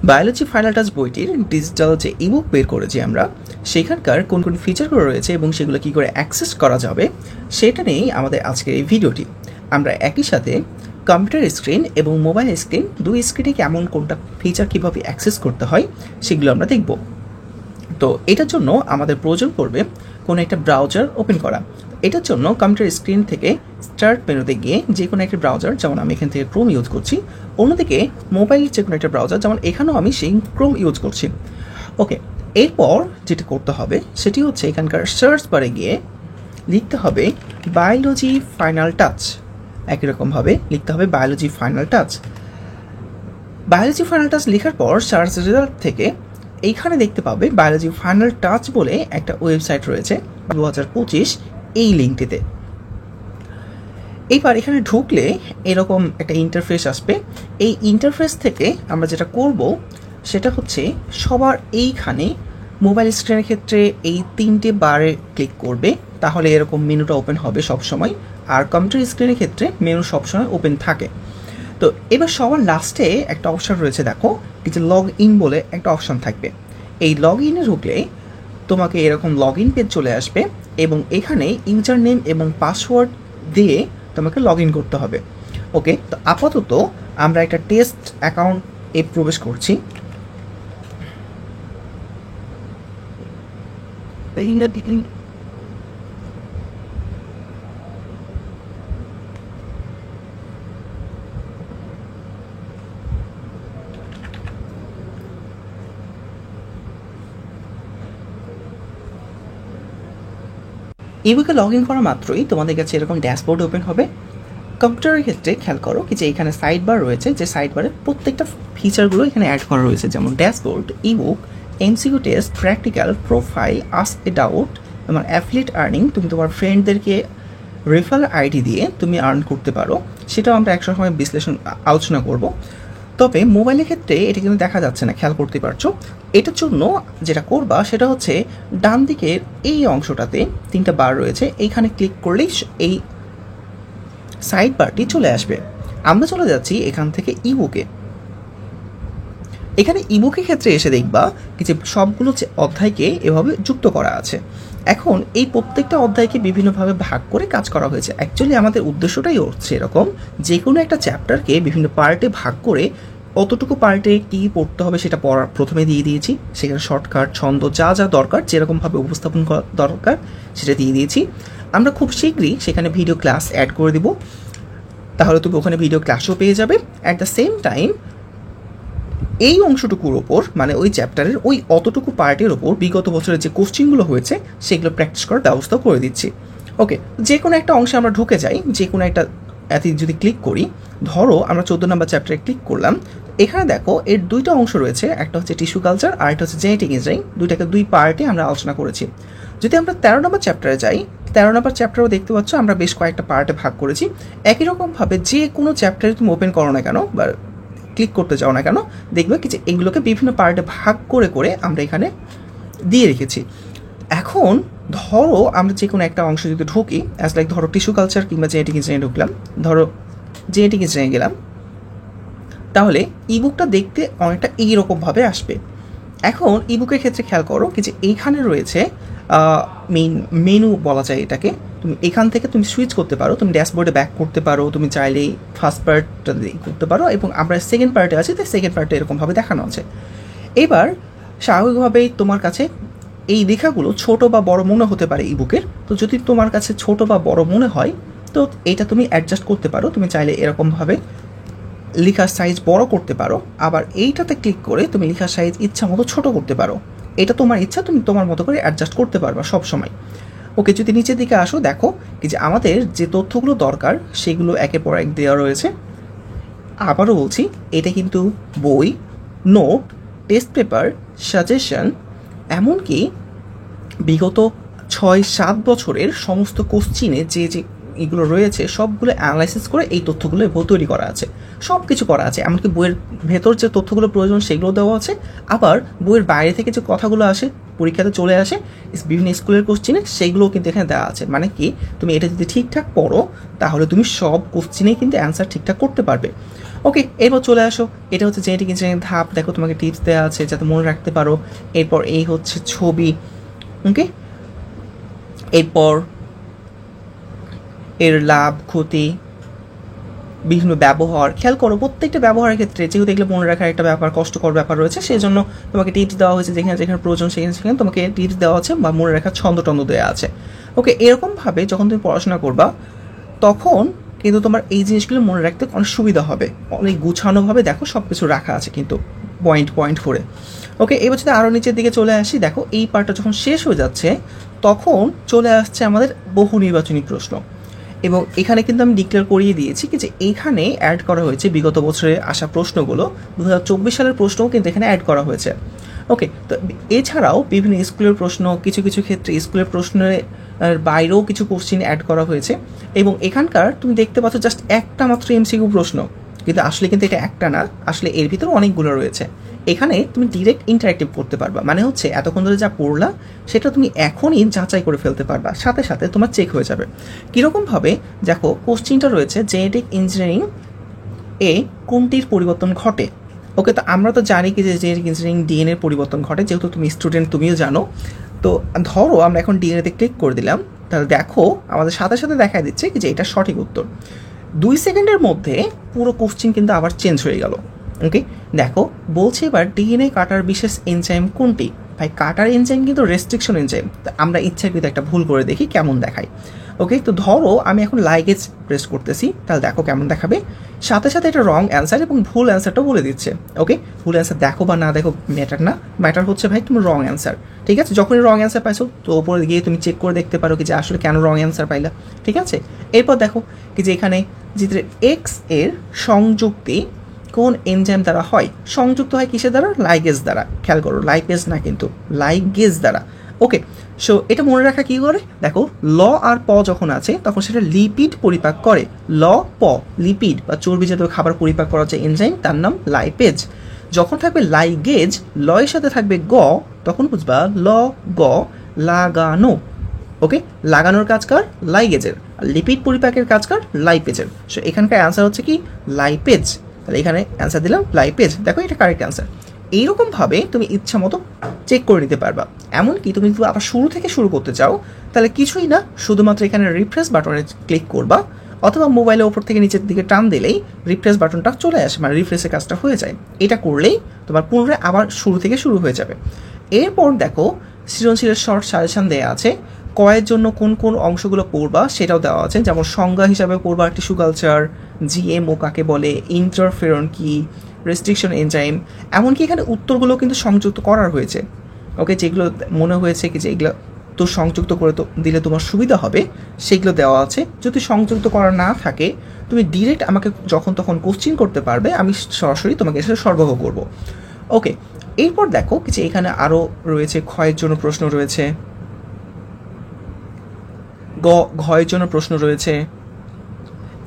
Biology final touch বইটির digital যে ebook বের করেছি আমরা, সেখানকার কোন কোন ফিচারগুলো রয়েছে এবং সেগুলো কী করে অ্যাক্সেস করা যাবে সেটা নিয়েই আমাদের আজকের এই ভিডিওটি। আমরা একই সাথে কম্পিউটার স্ক্রিন এবং মোবাইল স্ক্রিন দুই স্ক্রিনে কেমন কোনটা ফিচার কীভাবে অ্যাক্সেস করতে হয় সেগুলো আমরা দেখব। তো এটার জন্য আমাদের প্রয়োজন পড়বে কোনো একটা ব্রাউজার ওপেন করা। এটার জন্য কম্পিউটার স্ক্রিন থেকে স্টার্ট মেনুতে গিয়ে যে কোনো একটা ব্রাউজার, যেমন আমি এখান থেকে ক্রোম ইউজ করছি, অন্যদিকে মোবাইলের যে কোনো একটা ব্রাউজার, যেমন এখানেও আমি সেই ক্রোম ইউজ করছি। ওকে, এরপর যেটা করতে হবে সেটি হচ্ছে এখানকার সার্চ বারে গিয়ে লিখতে হবে বায়োলজি ফাইনাল টাচ। একই রকমভাবে লিখতে হবে biology final touch. Biology final touch লেখার পর সার্চ রেজাল্ট থেকে এইখানে দেখতে পাবে বায়োলজি ফাইনাল টাচ বলে একটা ওয়েবসাইট রয়েছে 2025 এই লিঙ্কটিতে। এইবার এখানে ঢুকলে এরকম একটা ইন্টারফেস আসবে। এই ইন্টারফেস থেকে আমরা যেটা করব সেটা হচ্ছে সবার এইখানে মোবাইল স্ক্রিনের ক্ষেত্রে এই 3টে বারে ক্লিক করবে, তাহলে এরকম মেনুটা ওপেন হবে সবসময়। আর কম্পিউটার স্ক্রিনের ক্ষেত্রে মেনু সবসময় ওপেন থাকে। তো এবার সবার লাস্টে একটা অপশান রয়েছে, দেখো কিছু লগ ইন বলে একটা অপশান থাকবে। এই লগ ইনে ঢুকলে তোমাকে এরকম লগ ইন পেজ চলে আসবে এবং এখানে ইউজার নেম এবং পাসওয়ার্ড দিয়ে তোমাকে লগ ইন করতে হবে। ওকে, তো আপাতত আমরা একটা টেস্ট অ্যাকাউন্টে প্রবেশ করছি। ইবুকে লগ ইন করা মাত্রই তোমাদের কাছে এরকম ড্যাশবোর্ড ওপেন হবে। কম্পিউটারের ক্ষেত্রে খেয়াল করো কি যে এখানে সাইড বার রয়েছে, যে সাইড বারে প্রত্যেকটা ফিচারগুলো এখানে অ্যাড করা রয়েছে, যেমন dashboard, ebook, MCQ test, practical, profile, ask a doubt, তোমার অ্যাফিলিয়েট আর্নিং, তুমি তোমার ফ্রেন্ডদেরকে রেফারেল আইডি দিয়ে তুমি আর্ন করতে পারো, সেটাও আমরা একসময় আলোচনা করব। তবে মোবাইলের ক্ষেত্রে এটা কিন্তু দেখা যাচ্ছে না, খেয়াল করতে পারছো। এটার জন্য যেটা করবা সেটা হচ্ছে ডান দিকের এই অংশটাতে 3টা বার রয়েছে, এইখানে ক্লিক করলেই এই সাইড বারটি চলে আসবে। আমরা চলে যাচ্ছি এখান থেকে ইবুকে। এখানে ইবুকের ক্ষেত্রে এসে দেখবা যে সবগুলো অধ্যায়কে এভাবে যুক্ত করা আছে। এখন এই প্রত্যেকটা অধ্যায়কে বিভিন্নভাবে ভাগ করে কাজ করা হয়েছে। অ্যাকচুয়ালি আমাদের উদ্দেশ্যটাই হচ্ছে এরকম, যে কোনো একটা চ্যাপ্টারকে বিভিন্ন পার্টে ভাগ করে অতটুকু পার্টে কী পড়তে হবে সেটা প্রথমে দিয়ে দিয়েছি। সেখানে শর্টকাট, ছন্দ, যা যা দরকার, যেরকমভাবে উপস্থাপন করা দরকার সেটা দিয়ে দিয়েছি। আমরা খুব শীঘ্রই সেখানে ভিডিও ক্লাস অ্যাড করে দিব, তাহলে তুমি ওখানে ভিডিও ক্লাসও পেয়ে যাবে। অ্যাট দ্য সেম টাইম এই অংশটুকুর ওপর, মানে ওই চ্যাপ্টারের ওই অতটুকু পার্টের ওপর বিগত বছরের যে কোশ্চিনগুলো হয়েছে সেগুলো প্র্যাকটিস করার ব্যবস্থা করে দিচ্ছি। ওকে, যে কোনো একটা অংশে আমরা ঢুকে যাই, যে কোনো একটা যদি ক্লিক করি, ধরো আমরা 14 নম্বর চ্যাপ্টারে ক্লিক করলাম। এখানে দেখো এর 2টা অংশ রয়েছে, একটা হচ্ছে টিস্যু কালচার আর একটা হচ্ছে জেনেটিক ইঞ্জিনিয়ারিং। দুইটাকে 2 পার্টে আমরা আলোচনা করেছি। যদি আমরা 13 নম্বর চ্যাপ্টারে যাই, 13 নম্বর চ্যাপ্টারও দেখতে পাচ্ছ আমরা বেশ কয়েকটা পার্টে ভাগ করেছি। একই রকমভাবে যে কোনো চ্যাপ্টারে তুমি ওপেন করো না কেন বা ক্লিক করতে চাও না কেন, দেখবে কি যে এগুলোকে বিভিন্ন পার্টে ভাগ করে করে আমরা এখানে দিয়ে রেখেছি। এখন ধরো আমরা যে কোনো একটা অংশ যদি ঢুকি, অ্যাজ লাইক ধরো টিস্যু কালচার কিংবা জেনেটিক ইঞ্জিনিয়ারিং ঢুকলাম, ধরো জেনেটিক ইঞ্জিনিয়ারিং গেলাম, তাহলে ইবুকটা দেখতে অনেকটা এইরকমভাবে আসবে। এখন ইবুকের ক্ষেত্রে খেয়াল করো কি যে এইখানে রয়েছে মেনু বলা যায় এটাকে। তুমি এখান থেকে তুমি সুইচ করতে পারো, তুমি ড্যাশবোর্ডে ব্যাক করতে পারো, তুমি চাইলেই ফার্স্ট পার্টটা করতে পারো, এবং আমরা সেকেন্ড পার্টে আছি তাই সেকেন্ড পার্টে এরকমভাবে দেখানো আছে। এবার স্বাভাবিকভাবেই তোমার কাছে এই লেখাগুলো ছোট বা বড় মনে হতে পারে ইবুকের। তো যদি তোমার কাছে ছোট বা বড় মনে হয় তো এটা তুমি অ্যাডজাস্ট করতে পারো। তুমি চাইলে এরকমভাবে লেখার সাইজ বড় করতে পারো, আবার এইটাতে ক্লিক করে তুমি লেখার সাইজ ইচ্ছা মতো ছোট করতে পারো। এটা তোমার ইচ্ছা, তুমি তোমার মতো করে অ্যাডজাস্ট করতে পারবা সব সময়। ওকে, যদি নিচের দিকে আসো দেখো কি যে আমাদের যে তথ্যগুলো দরকার সেগুলো একের পর এক দেওয়া রয়েছে। আবারও বলছি, এটা কিন্তু বই, নোট, টেস্ট পেপার, সাজেশন, এমনকি বিগত 6-7 বছরের সমস্ত কোশ্চিনে যে যে এগুলো রয়েছে সবগুলো অ্যানালাইসিস করে এই তথ্যগুলো তৈরি করা আছে। সব কিছু করা আছে, এমনকি বইয়ের ভেতর যে তথ্যগুলো প্রয়োজন সেগুলো দেওয়া আছে। আবার বইয়ের বাইরে থেকে যে কথাগুলো আসে, পরীক্ষাতে চলে আসে বিভিন্ন স্কুলের কোশ্চিনে, সেইগুলোও কিন্তু এখানে দেওয়া আছে। মানে কি, তুমি এটা যদি ঠিকঠাক পড়ো তাহলে তুমি সব কোশ্চিনেই কিন্তু অ্যান্সার ঠিকঠাক করতে পারবে। ওকে, এরপর চলে আসো, এটা হচ্ছে জেনেটিক ইঞ্জিনিয়ারিং ধাপ। দেখো তোমাকে টিপস দেওয়া আছে যাতে মনে রাখতে পারো। এরপর এই হচ্ছে ছবি। ওকে, এরপর এর লাভ ক্ষতি, বিভিন্ন ব্যবহার। খেয়াল করো প্রত্যেকটা ব্যবহারের ক্ষেত্রে যেহেতু এগুলো মনে রাখার একটা ব্যাপার, কষ্টকর ব্যাপার রয়েছে, সেই জন্য তোমাকে টিপস দেওয়া হয়েছে যেখানে যেখানে প্রয়োজন সেখানে সেখানে তোমাকে টিপস দেওয়া আছে বা মনে রাখার ছন্দ টন্দ দেওয়া আছে। ওকে, এরকমভাবে যখন তুমি পড়াশোনা করবা তখন কিন্তু তোমার এই জিনিসগুলো মনে রাখতে অনেক সুবিধা হবে। অনেক গুছানোভাবে দেখো সব কিছু রাখা আছে কিন্তু পয়েন্ট পয়েন্ট করে। ওকে, এবার যদি আরও নিচের দিকে চলে আসি, দেখো এই পার্টটা যখন শেষ হয়ে যাচ্ছে তখন চলে আসছে আমাদের বহু নির্বাচনী প্রশ্ন। এবং এখানে কিন্তু আমি ডিক্লেয়ার করিয়ে দিয়েছি কি যে এইখানে অ্যাড করা হয়েছে বিগত বছরে আসা প্রশ্নগুলো, 2024 সালের প্রশ্নও কিন্তু এখানে অ্যাড করা হয়েছে। ওকে, তো এছাড়াও বিভিন্ন স্কুলের প্রশ্ন, কিছু কিছু ক্ষেত্রে স্কুলের প্রশ্নের বাইরেও কিছু কোশ্চিন অ্যাড করা হয়েছে। এবং এখানকার তুমি দেখতে পাচ্ছ জাস্ট একটা মাত্র এমসিকিউ প্রশ্ন, কিন্তু আসলে কিন্তু এটা একটা না, আসলে এর ভিতরে অনেকগুলো রয়েছে। এখানে তুমি ডিরেক্ট ইন্টারেক্টিভ করতে পারবা, মানে হচ্ছে এতক্ষণ ধরে যা পড়লা সেটা তুমি এখনই যাচাই করে ফেলতে পারবা, সাথে সাথে তোমার চেক হয়ে যাবে। কীরকমভাবে দেখো কোশ্চিনটা রয়েছে জেনেটিক ইঞ্জিনিয়ারিং এ কোনটির পরিবর্তন ঘটে। ওকে, তো আমরা তো জানি কি যে জেনেটিক ইঞ্জিনিয়ারিং ডিএনএর পরিবর্তন ঘটে, যেহেতু তুমি স্টুডেন্ট তুমিও জানো। তো ধরো আমরা এখন ডিএনএতে ক্লিক করে দিলাম, তাহলে দেখো আমাদের সাথে সাথে দেখা দিচ্ছে যে এটা সঠিক উত্তর। 2 সেকেন্ডের মধ্যে পুরো কোশ্চিন কিন্তু আবার চেঞ্জ হয়ে গেল। ওকে, দেখো বলছে এবার ডিএনএ কাটার বিশেষ এনজাইম কোনটি। ভাই কাটার এনজাইম কিন্তু রেস্ট্রিকশন এনজাইম, তো আমরা ইচ্ছাকৃত একটা ভুল করে দেখি কেমন দেখায়। ওকে, তো ধরো আমি এখন লাইগেজ প্রেস করতেছি, তাহলে দেখো কেমন দেখাবে। সাথে সাথে এটা রং অ্যান্সার এবং ভুল অ্যান্সারটাও বলে দিচ্ছে। ওকে, ভুল অ্যান্সার দেখো বা না দেখো ম্যাটার না, ম্যাটার হচ্ছে ভাই তুমি রং অ্যান্সার। ঠিক আছে, যখনই রং অ্যান্সার পাইছো তো ওপরে গিয়ে তুমি চেক করে দেখতে পারো কি যে আসলে কেন রং অ্যান্সার পাইলা। ঠিক আছে, এরপর দেখো কি যে এখানে চিত্রে এক্স এর সংযুক্তি কোন এনজাইম দ্বারা হয়। সংযুক্ত হয় কিসের দ্বারা? লাইগেজ দ্বারা। খেয়াল করো লাইপেজ না কিন্তু লাইগেজ দ্বারা। ওকে, সো এটা মনে রাখা কী করে, দেখো ল আর প যখন আছে তখন সেটা লিপিড পরিপাক করে। ল প লিপিড বা চর্বি জাতীয় খাবার পরিপাক করার যে এনজাইম তার নাম লাইপেজ। যখন থাকবে লাইগেজ, লয়ের সাথে থাকবে গ, তখন বুঝবা ল গ লাগানো। ওকে, লাগানোর কাজ কার? লাইগেজের। লিপিড পরিপাকের কাজ কার? লাইপেজের। সো এখানকার অ্যান্সার হচ্ছে কি লাইপেজ। তাহলে এখানে অ্যান্সার দিলাম লাইপেজ। দেখো এটা কারেক্ট অ্যান্সার। এইরকমভাবে তুমি ইচ্ছা মতো চেক করে নিতে পারবা। এমনকি তুমি যদি আবার শুরু থেকে শুরু করতে চাও তাহলে কিছুই না, শুধুমাত্র এখানে রিফ্রেশ বাটনে ক্লিক করবা, অথবা মোবাইলের ওপর থেকে নিচের দিকে টান দিলেই রিফ্রেশ বাটনটা চলে আসে, মানে রিফ্রেশের কাজটা হয়ে যায়। এটা করলেই তোমার পুনরায় আবার শুরু থেকে শুরু হয়ে যাবে। এরপর দেখো সৃজনশীলের শর্ট সাজেশন দেওয়া আছে, কয়ের জন্য কোন কোন অংশগুলো পড়বা সেটাও দেওয়া আছে। যেমন সংজ্ঞা হিসাবে পড়বা টিস্যু কালচার, জিএমও কাকে বলে, ইন্টারফেরন কি, রেস্ট্রিকশন এনজাইম। এমনকি এখানে উত্তরগুলো কিন্তু সংযুক্ত করার হয়েছে। ওকে, যেগুলো মনে হয়েছে কি যে এগুলো তো সংযুক্ত করে তো দিলে তোমার সুবিধা হবে সেগুলো দেওয়া আছে। যদি সংযুক্ত করা না থাকে তুমি ডিরেক্ট আমাকে যখন তখন কোশ্চিন করতে পারবে, আমি সরাসরি তোমাকে এসে সরবরাহ করব। ওকে, এরপর দেখো যে এখানে আরও রয়েছে ক্ষয়ের জন্য প্রশ্ন রয়েছে, ঘয়ের জন্য প্রশ্ন রয়েছে,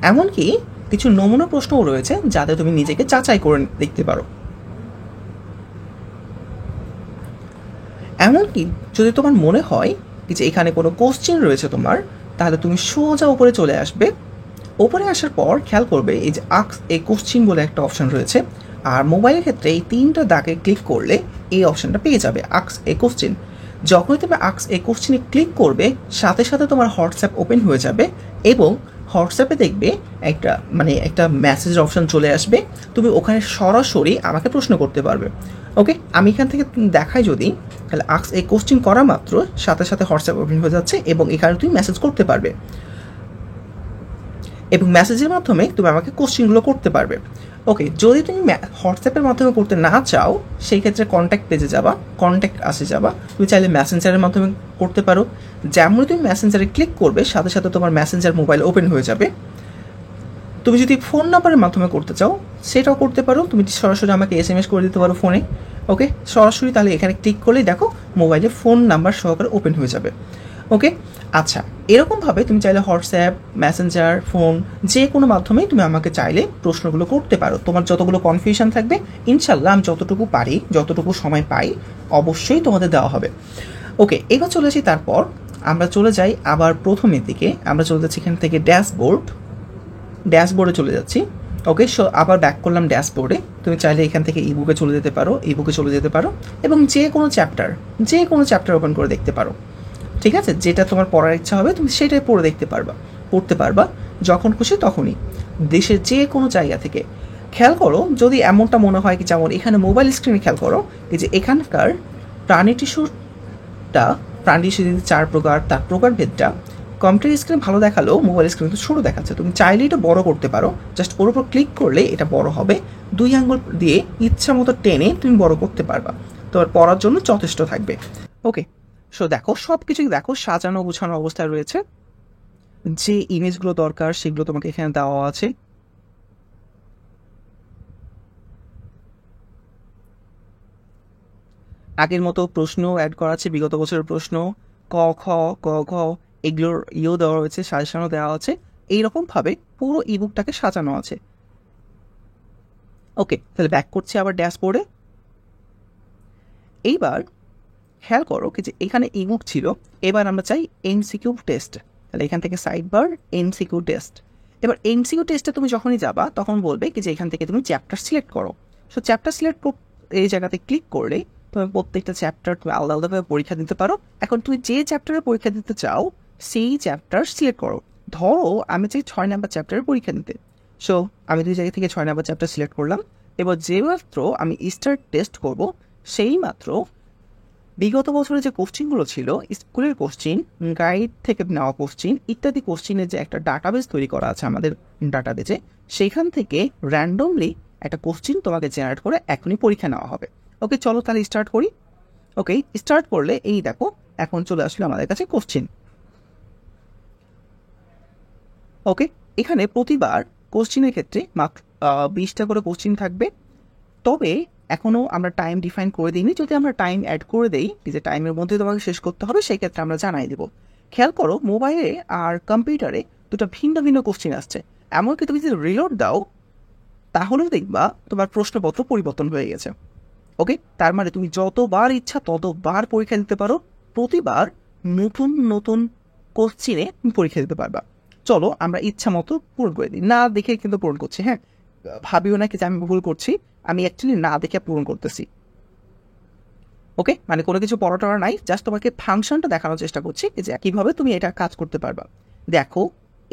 এমনকি কিছু নমুনা প্রশ্নও রয়েছে যাতে তুমি নিজেকে যাচাই করে দেখতে পারো। এমনকি যদি তোমার মনে হয় যে এখানে কোনো কোশ্চেন রয়েছে তোমার, তাহলে তুমি সোজা উপরে চলে আসবে। ওপরে আসার পর খেয়াল করবে এই যে আক্স এ কোশ্চিন বলে একটা অপশান রয়েছে, আর মোবাইলের ক্ষেত্রে এই 3টা দাগে ক্লিক করলে এই অপশানটা পেয়ে যাবে আক্স এ কোশ্চিন। যখনই তুমি আক্স এ কোশ্চিনে ক্লিক করবে সাথে সাথে তোমার হোয়াটসঅ্যাপ ওপেন হয়ে যাবে এবং হোয়াটসঅ্যাপে দেখবে একটা মেসেজের অপশান চলে আসবে। তুমি ওখানে সরাসরি আমাকে প্রশ্ন করতে পারবে। ওকে, আমি এখান থেকে দেখাই যদি, তাহলে আক্স এ কোশ্চিন করা মাত্র সাথে সাথে হোয়াটসঅ্যাপ ওপেন হয়ে যাচ্ছে এবং এখানে তুমি মেসেজ করতে পারবে এবং মেসেজের মাধ্যমে তুমি আমাকে কোশ্চিনগুলো করতে পারবে। ওকে, যদি তুমি হোয়াটসঅ্যাপের মাধ্যমে করতে না চাও সেই ক্ষেত্রে কন্ট্যাক্ট পেজে যাবা, কন্ট্যাক্ট আসে যাবা, তুমি চাইলে মেসেঞ্জারের মাধ্যমে করতে পারো। যেমন তুমি মেসেঞ্জারে ক্লিক করবে সাথে সাথে তোমার মেসেঞ্জার মোবাইল ওপেন হয়ে যাবে। তুমি যদি ফোন নাম্বারের মাধ্যমে করতে চাও সেটাও করতে পারো, তুমি সরাসরি আমাকে SMS করে দিতে পারো ফোনে। ওকে, সরাসরি তাহলে এখানে ক্লিক করলেই দেখো মোবাইলে ফোন নাম্বার সহকারে ওপেন হয়ে যাবে। ওকে, আচ্ছা, এরকমভাবে তুমি চাইলে হোয়াটসঅ্যাপ, মেসেঞ্জার, ফোন যে কোনো মাধ্যমেই তুমি আমাকে চাইলে প্রশ্নগুলো করতে পারো। তোমার যতগুলো কনফিউশন থাকবে ইনশাল্লাহ আমি যতটুকু পারি, যতটুকু সময় পাই অবশ্যই তোমাদের দেওয়া হবে। ওকে, এবার চলে আসি, তারপর আমরা চলে যাই আবার প্রথমের দিকে। আমরা চলে যাচ্ছি এখান থেকে ড্যাশবোর্ডে চলে যাচ্ছি। ওকে, সো আবার ব্যাক করলাম ড্যাশবোর্ডে। তুমি চাইলে এখান থেকে ইবুকে চলে যেতে পারো, এবং যে কোনো চ্যাপ্টার ওপেন করে দেখতে পারো। ঠিক আছে, যেটা তোমার পড়ার ইচ্ছা হবে তুমি সেটাই পড়তে পারবা যখন খুশি তখনই, দেশের যে কোনো জায়গা থেকে। খেয়াল করো, যদি এমনটা মনে হয় কি যেমন এখানে মোবাইল স্ক্রিনে খেয়াল করো যে এখানকার প্রাণী টিস্যুটা, প্রাণী টিস্যু 4 প্রকার, তার প্রকারভেদটা কম্পিউটার স্ক্রিনে ভালো দেখালেও মোবাইল স্ক্রিনে তো ছোটো দেখাচ্ছে। তুমি চাইলে এটা বড় করতে পারো, জাস্ট ওর উপর ক্লিক করলে এটা বড় হবে। 2 আঙ্গুল দিয়ে ইচ্ছা মতো টেনে তুমি বড় করতে পারবা, তোমার পড়ার জন্য যথেষ্ট থাকবে। ওকে, সো দেখো সব কিছুই দেখো সাজানো গোছানো অবস্থায় রয়েছে। যে ইমেজগুলো দরকার সেগুলো তোমাকে এখানে দেওয়া আছে। আগের মতো প্রশ্ন অ্যাড করা আছে, বিগত বছরের প্রশ্ন, ক খ গ ঘ এগুলোর দেওয়া হয়েছে, সাজানো দেওয়া আছে। এইরকমভাবে পুরো ইবুকটাকে সাজানো আছে। ওকে, তাহলে ব্যাক করছি আবার ড্যাশবোর্ডে। এইবার খেয়াল করো কি যে এখানে ইবুক ছিল, এবার আমরা চাই এমসিকিউ টেস্ট। তাহলে এখান থেকে সাইড বার এমসিকিউ টেস্ট। এবার এমসিকিউ টেস্টে তুমি যখনই যাবা তখন বলবে কি যে এখান থেকে তুমি চ্যাপ্টার সিলেক্ট করো। সো চ্যাপ্টার সিলেক্ট এই জায়গাতে ক্লিক করলে তুমি প্রত্যেকটা চ্যাপ্টার তুমি আলাদা আলাদাভাবে পরীক্ষা দিতে পারো। এখন তুমি যে চ্যাপ্টারে পরীক্ষা দিতে চাও সেই চ্যাপ্টার সিলেক্ট করো। ধরো আমি চাই 6 নাম্বার চ্যাপ্টারের পরীক্ষা দিতে। সো আমি 2 জায়গা থেকে 6 নাম্বার চ্যাপ্টার সিলেক্ট করলাম। এবার যে মাত্র আমি স্টার্ট টেস্ট করব সেই মাত্র বিগত বছরে যে কোশ্চিনগুলো ছিল, স্কুলের কোশ্চিন, গাইড থেকে নেওয়া কোশ্চিন ইত্যাদি কোশ্চিনের যে একটা ডাটাবেস তৈরি করা আছে আমাদের ডাটাবেসে, সেইখান থেকে র্যান্ডমলি একটা কোশ্চিন তোমাকে জেনারেট করে এখনই পরীক্ষা নেওয়া হবে। ওকে, চলো তাহলে স্টার্ট করি। ওকে, স্টার্ট করলে এই দেখো এখন চলে আসলো আমাদের কাছে কোশ্চিন। ওকে, এখানে প্রতিবার কোশ্চিনের ক্ষেত্রে মাত্র 20টা করে কোশ্চিন থাকবে। তবে এখনও আমরা টাইম ডিফাইন করে দিইনি। যদি আমরা টাইম অ্যাড করে দিই যে টাইমের মধ্যে তোমাকে শেষ করতে হবে, সেই ক্ষেত্রে আমরা জানাই দেবো। খেয়াল করো মোবাইলে আর কম্পিউটারে দুটো ভিন্ন ভিন্ন কোশ্চিন আসছে। এমনকি তুমি যদি রিলোড দাও তাহলেও দেখবা তোমার প্রশ্নপত্র পরিবর্তন হয়ে গেছে। ওকে, তার মানে তুমি যতবার ইচ্ছা ততবার পরীক্ষা দিতে পারো, প্রতিবার নতুন নতুন কোশ্চিনে তুমি পরীক্ষা দিতে পারবা। চলো আমরা ইচ্ছা মতো পূরণ করে দিই, না দেখে কিন্তু পূরণ করছি। হ্যাঁ, ভাবিও না কি যে আমি ভুল করছি, আমি অ্যাকচুয়ালি না দেখে পূরণ করতেছি। ওকে, মানে কোনো কিছু পড়া নাই, জাস্ট তোমাকে ফাংশনটা দেখানোর চেষ্টা করছি যে কীভাবে তুমি এটা কাজ করতে পারবা। দেখো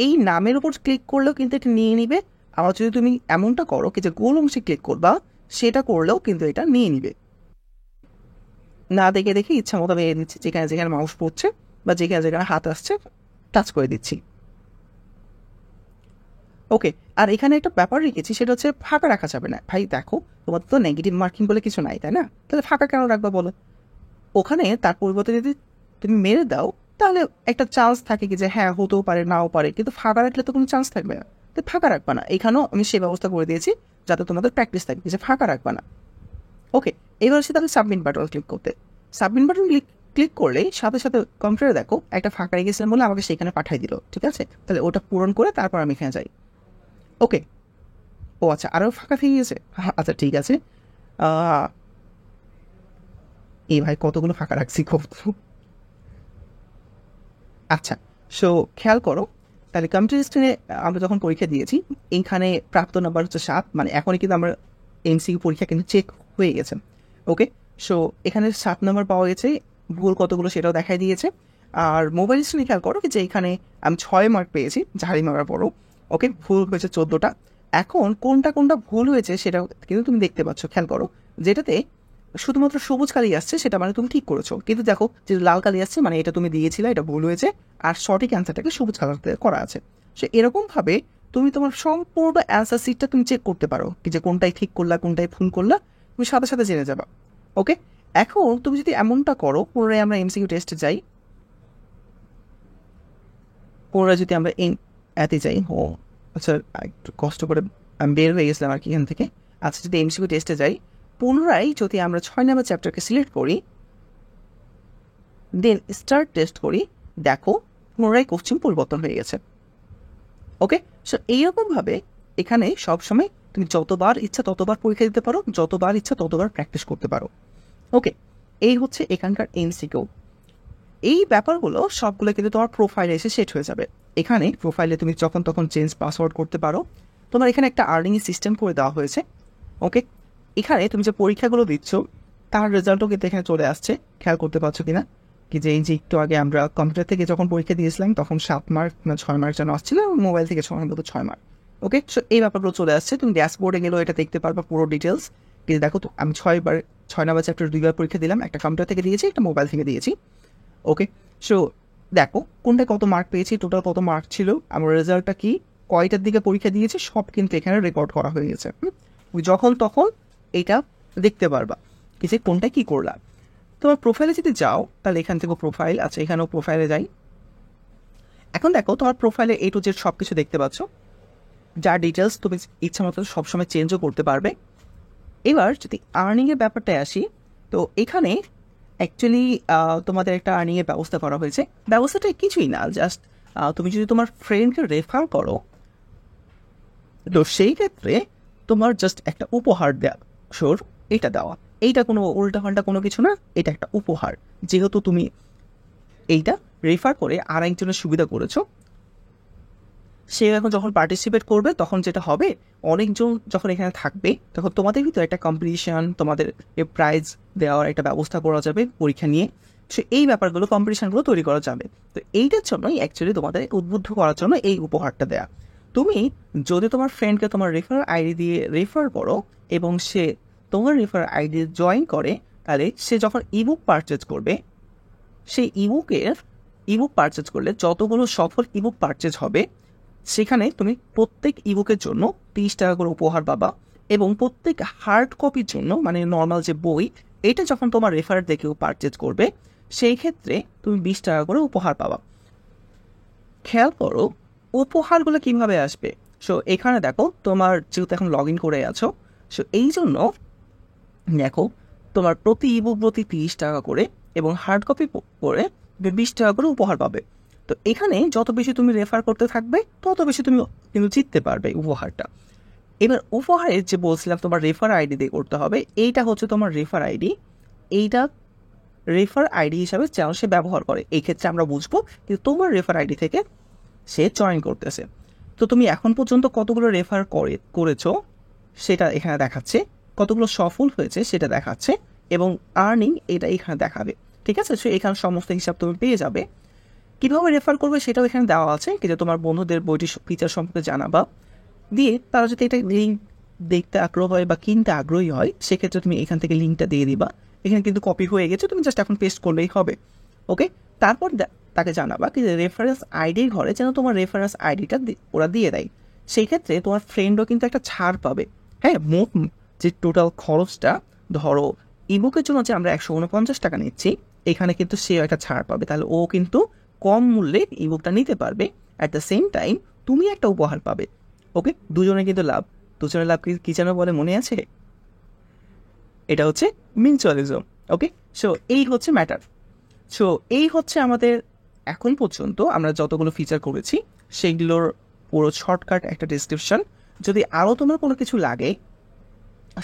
এই নামের উপর ক্লিক করলেও কিন্তু এটা নিয়ে নিবে। আবার যদি তুমি এমনটা করো কি যে গোল অংশে ক্লিক করবা, সেটা করলেও কিন্তু এটা নিয়ে নিবে। না দেখে দেখে ইচ্ছা মতো আমি দিচ্ছি, যেখানে যেখানে মাউস পড়ছে বা যেখানে যেখানে হাত আসছে টাচ করে দিচ্ছি। ওকে, আর এখানে একটা ব্যাপার রেখেছি, সেটা হচ্ছে ফাঁকা রাখা যাবে না। ভাই দেখো তোমার তো নেগেটিভ মার্কিং বলে কিছু নাই, তাই না? তাহলে ফাঁকা কেন রাখবা বলো? ওখানে তার পরিবর্তে যদি তুমি মেরে দাও তাহলে একটা চান্স থাকে কি যে হ্যাঁ হতেও পারে নাও পারে, কিন্তু ফাঁকা রাখলে তো কোনো চান্স থাকবে না। তো ফাঁকা রাখবা না, এখানেও আমি সেই ব্যবস্থা করে দিয়েছি যাতে তোমাদের প্র্যাকটিস থাকবে যে ফাঁকা রাখবা না। ওকে, এবার হচ্ছে তাহলে সাবমিট বাটন ক্লিক করতে। সাবমিট বাটন ক্লিক করলে সাথে সাথে কম্পিউটারে দেখো একটা ফাঁকা রেখেছিলাম বলে আমাকে সেখানে পাঠিয়ে দিল। ঠিক আছে, তাহলে ওটা পূরণ করে তারপর আমি এখানে যাই। ওকে, ও আচ্ছা আরও ফাঁকা থেকে গেছে। আচ্ছা ঠিক আছে, এই ভাই কতগুলো ফাঁকা রাখছি খুব। আচ্ছা, সো খেয়াল করো তাহলে কম্পিউটার স্ক্রিনে আমরা যখন পরীক্ষা দিয়েছি এইখানে প্রাপ্ত নাম্বার হচ্ছে 7, মানে এখনই কিন্তু আমরা এমসিকিউ পরীক্ষা কিন্তু চেক হয়ে গেছে। ওকে, সো এখানে 7 নাম্বার পাওয়া গেছে, ভুল কতগুলো সেটাও দেখাই দিয়েছে। আর মোবাইল স্ক্রিনে খেয়াল করো যে এখানে আমি 6 মার্ক পেয়েছি, ঝাড়ি মারার পরও। ওকে, ভুল হয়েছে 14টা। এখন কোনটা কোনটা ভুল হয়েছে সেটাও কিন্তু তুমি দেখতে পাচ্ছ। খেয়াল করো যেটাতে শুধুমাত্র সবুজ কালি আসছে সেটা মানে তুমি ঠিক করেছো, কিন্তু দেখো যে লাল কালি আসছে মানে এটা তুমি দিয়েছিলে, এটা ভুল হয়েছে। আর সঠিক অ্যান্সারটাকে সবুজ কালার করা আছে। সে এরকমভাবে তুমি তোমার সম্পূর্ণ অ্যান্সার সিটটা তুমি চেক করতে পারো কি যে কোনটাই ঠিক করলা কোনটাই ভুল করলা, তুমি সাথে সাথে জেনে যাবা। ওকে, এখন তুমি যদি এমনটা করো, পুনরায় আমরা এমসিকিউ টেস্টে যাই। পুনরায় যদি আমরা এতে যাই, ও আচ্ছা একটু কষ্ট করে আমি বের হয়ে গেছিলাম আর কি এখান থেকে। আচ্ছা, যদি এমসিকিউ টেস্টে যাই, পুনরায় যদি আমরা 6 নম্বর চ্যাপ্টারকে সিলেক্ট করি, দেন স্টার্ট টেস্ট করি, দেখো পুনরায় কোশ্চিন পরিবর্তন হয়ে গেছে। ওকে, সো এইরকমভাবে এখানে সবসময় তুমি যতবার ইচ্ছা ততবার পরীক্ষা দিতে পারো, যতবার ইচ্ছা ততবার প্র্যাকটিস করতে পারো। ওকে, এই হচ্ছে এখানকার এমসিকিউ। এই ব্যাপারগুলো সবগুলো কিন্তু তোমার প্রোফাইলে এসে সেট হয়ে যাবে। এখানে প্রোফাইলে তুমি যখন তখন চেঞ্জ পাসওয়ার্ড করতে পারো, তোমার এখানে একটা আর্নিং সিস্টেম করে দেওয়া হয়েছে। ওকে, এখানে তুমি যে পরীক্ষাগুলো দিচ্ছ তার রেজাল্টও কিন্তু এখানে চলে আসছে, খেয়াল করতে পারছো কিনা, কি যে এই যে একটু আগে আমরা কম্পিউটার থেকে যখন পরীক্ষা দিয়েছিলাম তখন 7 মার্ক না 6 মার্ক যেন আসছিল, মোবাইল থেকে সম্ভবত 6 মার্ক। ওকে, সো এই ব্যাপারগুলো চলে আসছে, তুমি ড্যাশবোর্ডে গেলেও এটা দেখতে পারবা পুরো ডিটেলস। কিন্তু দেখো তো আমি 6 নাম্বার চ্যাপ্টার 2বার পরীক্ষা দিলাম, একটা কম্পিউটার থেকে দিয়েছি, একটা মোবাইল থেকে দিয়েছি। ওকে, সো দেখো কোনটা কত মার্ক পেয়েছি, টোটাল কত মার্ক ছিল, আমার রেজাল্টটা কি, কয়টার দিকে পরীক্ষা দিয়েছি, সব কিন্তু এখানে রেকর্ড করা হয়ে গেছে। যখন তখন এটা দেখতে পারবা কি যে কোনটা কী করলাম। তোমার প্রোফাইলে যদি যাও তাহলে এখান থেকে প্রোফাইল আছে, এখানেও প্রোফাইলে যাই। এখন দেখো তোমার প্রোফাইলে A to Z সব কিছু দেখতে পাচ্ছ, যার ডিটেলস তুমি ইচ্ছা মতো সবসময় চেঞ্জও করতে পারবে। এবার যদি আর্নিংয়ের ব্যাপারটায় আসি, তো এখানে অ্যাকচুয়ালি তোমাদের একটা আর্নিংয়ের ব্যবস্থা করা হয়েছে। ব্যবস্থাটা কিছুই না, জাস্ট তুমি যদি তোমার ফ্রেন্ডকে রেফার করো তো সেই ক্ষেত্রে তোমার জাস্ট একটা উপহার দেওয়া, শোর এটা দেওয়া, এইটা কোনো উল্টাপাল্টা কোনো কিছু না, এটা একটা উপহার। যেহেতু তুমি এইটা রেফার করে আর একজনের সুবিধা করেছো, সে এখন যখন পার্টিসিপেট করবে তখন যেটা হবে, অনেকজন যখন এখানে থাকবে তখন তোমাদের ভিতরে একটা কম্পিটিশান, তোমাদের প্রাইজ দেওয়ার একটা ব্যবস্থা করা যাবে পরীক্ষা নিয়ে। সে এই ব্যাপারগুলো কম্পিটিশানগুলো তৈরি করা যাবে। তো এইটার জন্যই অ্যাকচুয়ালি তোমাদের উদ্বুদ্ধ করার জন্য এই উপহারটা দেয়া। তুমি যদি তোমার ফ্রেন্ডকে তোমার রেফার আইডি দিয়ে রেফার করো এবং সে তোমার রেফার আইডি জয়েন করে, তাহলে সে যখন ইবুক পারচেজ করবে, সেই ইবুক পারচেজ করলে যতগুলো সফল ইবুক পারচেজ হবে সেখানে তুমি প্রত্যেক ইবুকের জন্য 30 টাকা করে উপহার পাবা, এবং প্রত্যেক হার্ড কপির জন্য মানে নর্মাল যে বই, এটা যখন তোমার রেফার দেখেও পারচেজ করবে সেই ক্ষেত্রে তুমি 20 টাকা করে উপহার পাবা। খেয়াল করো উপহারগুলো কিভাবে আসবে। সো এখানে দেখো তোমার যেহেতু এখন লগ ইন করে আছো, সো এই জন্য দেখো তোমার প্রতি ইবুক প্রতি 30 টাকা করে এবং হার্ড কপি করে 20 টাকা করে উপহার পাবে। তো এখানে যত বেশি তুমি রেফার করতে থাকবে তত বেশি তুমি কিন্তু জিততে পারবে উপহারটা। এবার উপহারের যে বলছিলাম তোমার রেফার আইডি দিয়ে করতে হবে, এইটা হচ্ছে তোমার রেফার আইডি, এইটা রেফার আইডি হিসাবে যেন সে ব্যবহার করে, এই ক্ষেত্রে আমরা বুঝবো কিন্তু তোমার রেফার আইডি থেকে সে জয়েন করতেছে। তো তুমি এখন পর্যন্ত কতগুলো রেফার করেছো সেটা এখানে দেখাচ্ছে, কতগুলো সফল হয়েছে সেটা দেখাচ্ছে, এবং আর্নিং এটা এখানে দেখাবে। ঠিক আছে, সো এখানে সমস্ত হিসাব তুমি পেয়ে যাবে। কীভাবে রেফার করবে সেটাও এখানে দেওয়া আছে, কিন্তু তোমার বন্ধুদের বইটি ফিচার সম্পর্কে জানাবা, দিয়ে তারা যদি এটা লিঙ্ক দেখতে আগ্রহ হয় বা কিনতে আগ্রহী হয় সেক্ষেত্রে তুমি এখান থেকে লিঙ্কটা দিয়ে দিবা। এখানে কিন্তু কপি হয়ে গেছে, তুমি জাস্ট এখন পেস্ট করলেই হবে। ওকে, তারপর তাকে জানাবা কি রেফারেন্স আইডির ঘরে যেন তোমার রেফারেন্স আইডিটা ওরা দিয়ে দেয়। সেই ক্ষেত্রে তোমার ফ্রেন্ডও কিন্তু একটা ছাড় পাবে। হ্যাঁ, মোট যে টোটাল খরচটা ধরো ইবুকের জন্য যে আমরা 149 টাকা নিচ্ছি, এখানে কিন্তু সেও একটা ছাড় পাবে, তাহলে ও কিন্তু কম মূল্যে ইবুকটা নিতে পারবে। অ্যাট দ্য সেম টাইম তুমি একটা উপহার পাবে। ওকে, দুজনে কিন্তু লাভ। দুজনের লাভ কি যেন বলে মনে আছে? এটা হচ্ছে মিউচুয়ালিজম। ওকে, সো এই হচ্ছে ম্যাটার। সো এই হচ্ছে আমাদের এখন পর্যন্ত আমরা যতগুলো ফিচার করেছি সেইগুলোর পুরো শর্টকাট একটা ডিসক্রিপশন। যদি আরও তোমার কোনো কিছু লাগে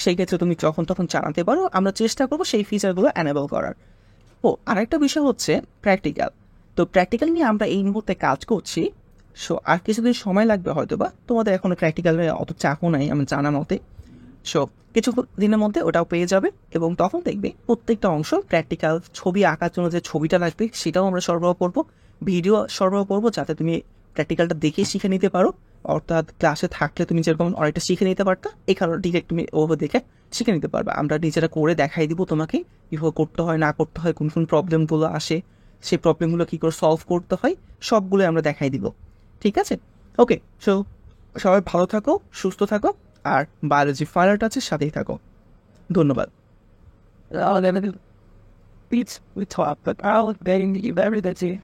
সেই ক্ষেত্রে তুমি যখন তখন জানাতে পারো, আমরা চেষ্টা করবো সেই ফিচারগুলো অ্যানেবল করার। ও আরেকটা বিষয় হচ্ছে প্র্যাকটিক্যাল। তো প্র্যাকটিক্যাল নিয়ে আমরা এই মুহূর্তে কাজ করছি। সো আর কিছুদিন সময় লাগবে হয়তো, বা তোমাদের এখনও প্র্যাকটিক্যালে অত চাপও নাই আমার জানা মতে। সো কিছু দিনের মধ্যে ওটাও পেয়ে যাবে, এবং তখন দেখবে প্রত্যেকটা অংশ প্র্যাকটিক্যাল ছবি আঁকার জন্য যে ছবিটা লাগবে সেটাও আমরা সরবরাহ করবো, ভিডিও সরবরাহ করবো, যাতে তুমি প্র্যাকটিক্যালটা দেখে শিখে নিতে পারো। অর্থাৎ ক্লাসে থাকলে তুমি যেরকম অনেকটা শিখে নিতে পারতা, এখানে ডিরেক্ট তুমি ওভাবে দেখে শিখে নিতে পারবে। আমরা নিজেরা করে দেখাই দিব তোমাকে কীভাবে করতে হয় না করতে হয়, কোন কোন প্রবলেমগুলো আসে, সেই প্রবলেমগুলো কী করে সলভ করতে হয়, সবগুলো আমরা দেখাই দিব। ঠিক আছে, ওকে। সো সবাই ভালো থাকো, সুস্থ থাকো, আর বায়োলজি ফাইনাল টাচের সাথেই থাকো। ধন্যবাদ। Beats we talk, but I'll bang you every day.